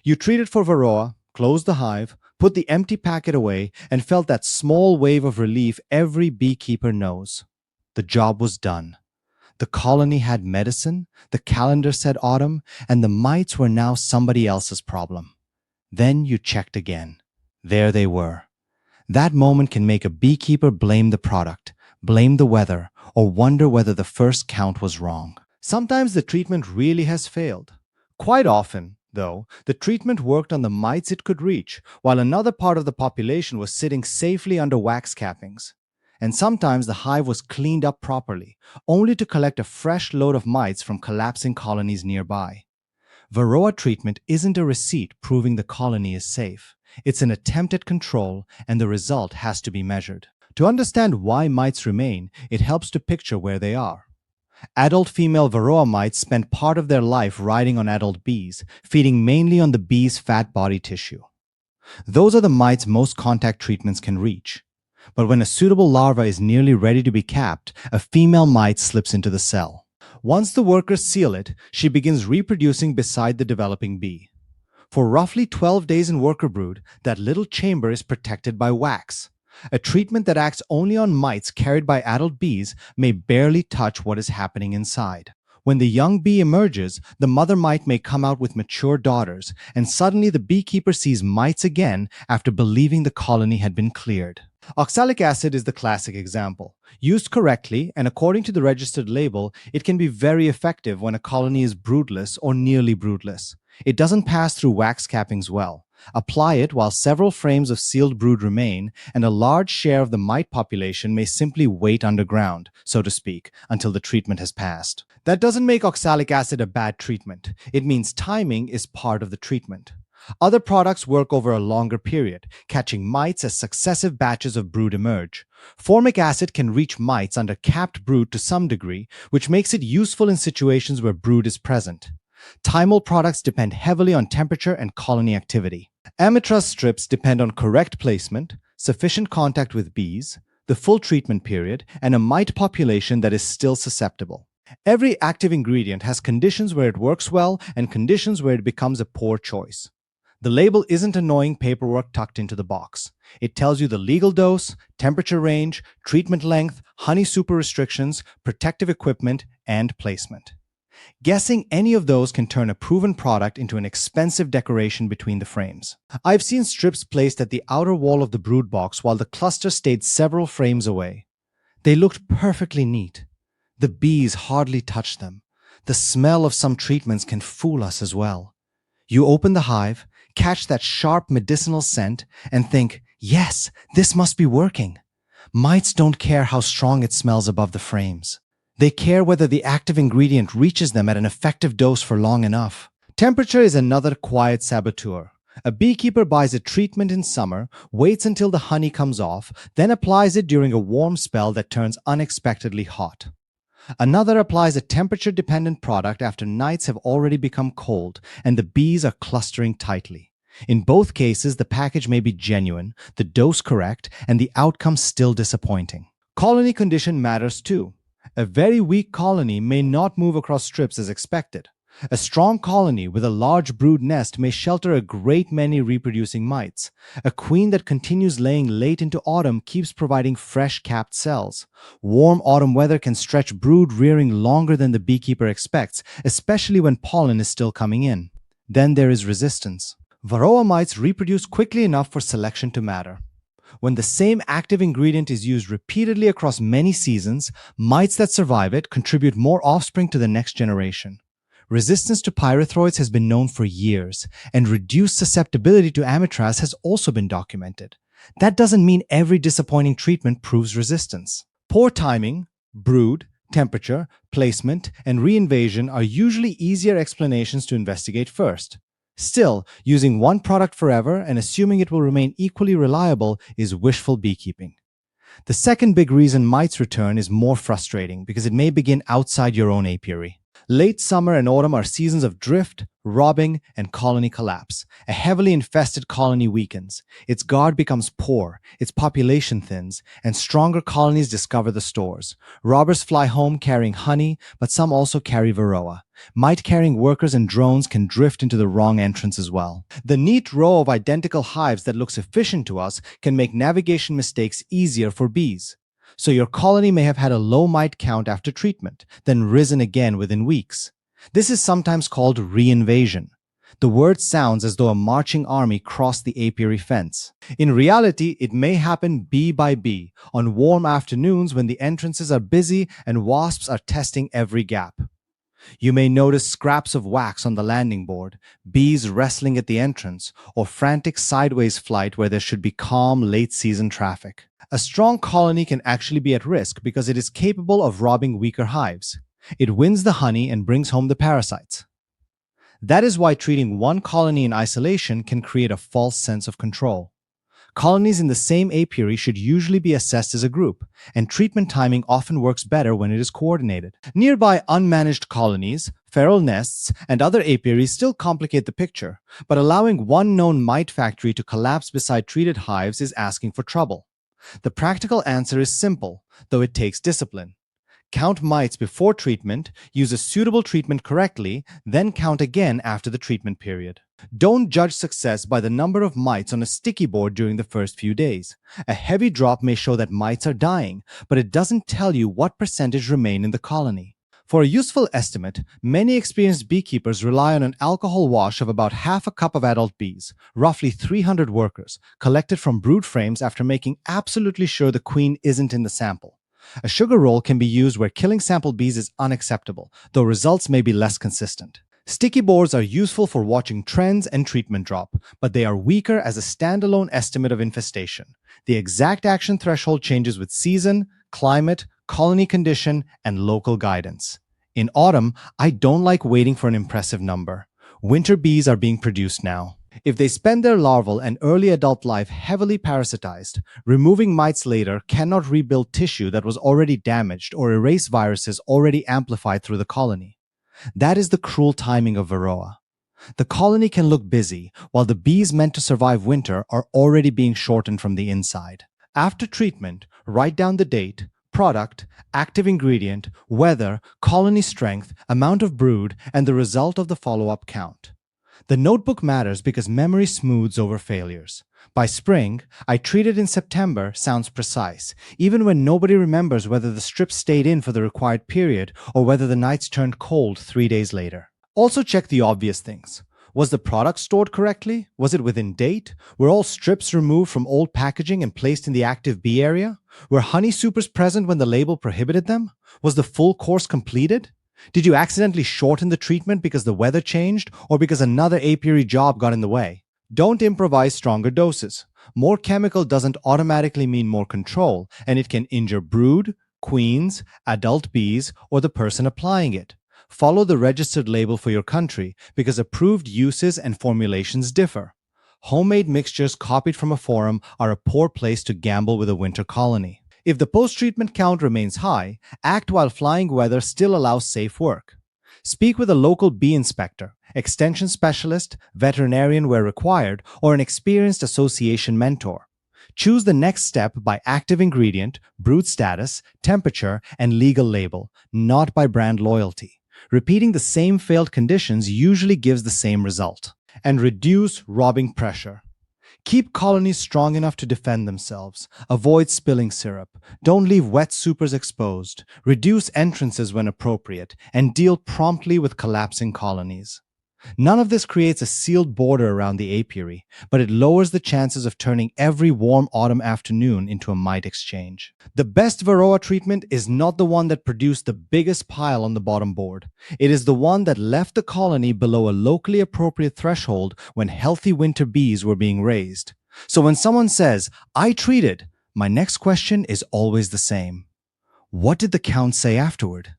You treated for Varroa, closed the hive, put the empty packet away, and felt that small wave of relief every beekeeper knows. The job was done. The colony had medicine, the calendar said autumn, and the mites were now somebody else's problem. Then you checked again. There they were. That moment can make a beekeeper blame the product, blame the weather, or wonder whether the first count was wrong. Sometimes the treatment really has failed. Quite often, though, the treatment worked on the mites it could reach, while another part of the population was sitting safely under wax cappings. And sometimes the hive was cleaned up properly, only to collect a fresh load of mites from collapsing colonies nearby. Varroa treatment isn't a receipt proving the colony is safe. It's an attempt at control, and the result has to be measured. To understand why mites remain, it helps to picture where they are. Adult female Varroa mites spend part of their life riding on adult bees, feeding mainly on the bee's fat body tissue. Those are the mites most contact treatments can reach. But when a suitable larva is nearly ready to be capped, a female mite slips into the cell. Once the workers seal it, she begins reproducing beside the developing bee. For roughly 12 days in worker brood, that little chamber is protected by wax. A treatment that acts only on mites carried by adult bees may barely touch what is happening inside. When the young bee emerges, the mother mite may come out with mature daughters, and suddenly the beekeeper sees mites again after believing the colony had been cleared. Oxalic acid is the classic example. Used correctly and according to the registered label, it can be very effective when a colony is broodless or nearly broodless. It doesn't pass through wax cappings well. Apply it while several frames of sealed brood remain, and a large share of the mite population may simply wait underground, so to speak, until the treatment has passed. That doesn't make oxalic acid a bad treatment. It means timing is part of the treatment. Other products work over a longer period, catching mites as successive batches of brood emerge. Formic acid can reach mites under capped brood to some degree, which makes it useful in situations where brood is present. Thymol products depend heavily on temperature and colony activity. Amitraz strips depend on correct placement, sufficient contact with bees, the full treatment period, and a mite population that is still susceptible. Every active ingredient has conditions where it works well and conditions where it becomes a poor choice. The label isn't annoying paperwork tucked into the box. It tells you the legal dose, temperature range, treatment length, honey super restrictions, protective equipment, and placement. Guessing any of those can turn a proven product into an expensive decoration between the frames. I've seen strips placed at the outer wall of the brood box while the cluster stayed several frames away. They looked perfectly neat. The bees hardly touched them. The smell of some treatments can fool us as well. You open the hive, catch that sharp medicinal scent, and think, yes, this must be working. Mites don't care how strong it smells above the frames. They care whether the active ingredient reaches them at an effective dose for long enough. Temperature is another quiet saboteur. A beekeeper buys a treatment in summer, waits until the honey comes off, then applies it during a warm spell that turns unexpectedly hot. Another applies a temperature-dependent product after nights have already become cold and the bees are clustering tightly. In both cases, the package may be genuine, the dose correct, and the outcome still disappointing. Colony condition matters too. A very weak colony may not move across strips as expected. A strong colony with a large brood nest may shelter a great many reproducing mites. A queen that continues laying late into autumn keeps providing fresh capped cells. Warm autumn weather can stretch brood rearing longer than the beekeeper expects, especially when pollen is still coming in. Then there is resistance. Varroa mites reproduce quickly enough for selection to matter. When the same active ingredient is used repeatedly across many seasons, mites that survive it contribute more offspring to the next generation. Resistance to pyrethroids has been known for years, and reduced susceptibility to amitraz has also been documented. That doesn't mean every disappointing treatment proves resistance. Poor timing, brood, temperature, placement, and reinvasion are usually easier explanations to investigate first. Still, using one product forever and assuming it will remain equally reliable is wishful beekeeping. The second big reason mites return is more frustrating because it may begin outside your own apiary. Late summer and autumn are seasons of drift, robbing, and colony collapse. A heavily infested colony weakens. Its guard becomes poor, its population thins, and stronger colonies discover the stores. Robbers fly home carrying honey, but some also carry Varroa. Mite-carrying workers and drones can drift into the wrong entrance as well. The neat row of identical hives that looks efficient to us can make navigation mistakes easier for bees. So your colony may have had a low mite count after treatment, then risen again within weeks. This is sometimes called reinvasion. The word sounds as though a marching army crossed the apiary fence. In reality, it may happen bee by bee, on warm afternoons when the entrances are busy and wasps are testing every gap. You may notice scraps of wax on the landing board, bees wrestling at the entrance, or frantic sideways flight where there should be calm late-season traffic. A strong colony can actually be at risk because it is capable of robbing weaker hives. It wins the honey and brings home the parasites. That is why treating one colony in isolation can create a false sense of control. Colonies in the same apiary should usually be assessed as a group, and treatment timing often works better when it is coordinated. Nearby unmanaged colonies, feral nests, and other apiaries still complicate the picture, but allowing one known mite factory to collapse beside treated hives is asking for trouble. The practical answer is simple, though it takes discipline. Count mites before treatment, use a suitable treatment correctly, then count again after the treatment period. Don't judge success by the number of mites on a sticky board during the first few days. A heavy drop may show that mites are dying, but it doesn't tell you what percentage remain in the colony. For a useful estimate, many experienced beekeepers rely on an alcohol wash of about half a cup of adult bees, roughly 300 workers, collected from brood frames after making absolutely sure the queen isn't in the sample. A sugar roll can be used where killing sample bees is unacceptable, though results may be less consistent. Sticky boards are useful for watching trends and treatment drop, but they are weaker as a standalone estimate of infestation. The exact action threshold changes with season, climate, colony condition, and local guidance. In autumn, I don't like waiting for an impressive number. Winter bees are being produced now. If they spend their larval and early adult life heavily parasitized, removing mites later cannot rebuild tissue that was already damaged or erase viruses already amplified through the colony. That is the cruel timing of Varroa. The colony can look busy, while the bees meant to survive winter are already being shortened from the inside. After treatment, write down the date, product, active ingredient, weather, colony strength, amount of brood, and the result of the follow-up count. The notebook matters because memory smooths over failures. By spring, I treated in September sounds precise, even when nobody remembers whether the strips stayed in for the required period or whether the nights turned cold 3 days later. Also check the obvious things. Was the product stored correctly? Was it within date? Were all strips removed from old packaging and placed in the active bee area? Were honey supers present when the label prohibited them? Was the full course completed? Did you accidentally shorten the treatment because the weather changed or because another apiary job got in the way? Don't improvise stronger doses. More chemical doesn't automatically mean more control, and it can injure brood, queens, adult bees, or the person applying it. Follow the registered label for your country because approved uses and formulations differ. Homemade mixtures copied from a forum are a poor place to gamble with a winter colony. If the post-treatment count remains high, act while flying weather still allows safe work. Speak with a local bee inspector, extension specialist, veterinarian where required, or an experienced association mentor. Choose the next step by active ingredient, brood status, temperature, and legal label, not by brand loyalty. Repeating the same failed conditions usually gives the same result. And reduce robbing pressure. Keep colonies strong enough to defend themselves. Avoid spilling syrup. Don't leave wet supers exposed. Reduce entrances when appropriate, and deal promptly with collapsing colonies. None of this creates a sealed border around the apiary, but it lowers the chances of turning every warm autumn afternoon into a mite exchange. The best Varroa treatment is not the one that produced the biggest pile on the bottom board. It is the one that left the colony below a locally appropriate threshold when healthy winter bees were being raised. So when someone says, "I treated," my next question is always the same. What did the count say afterward?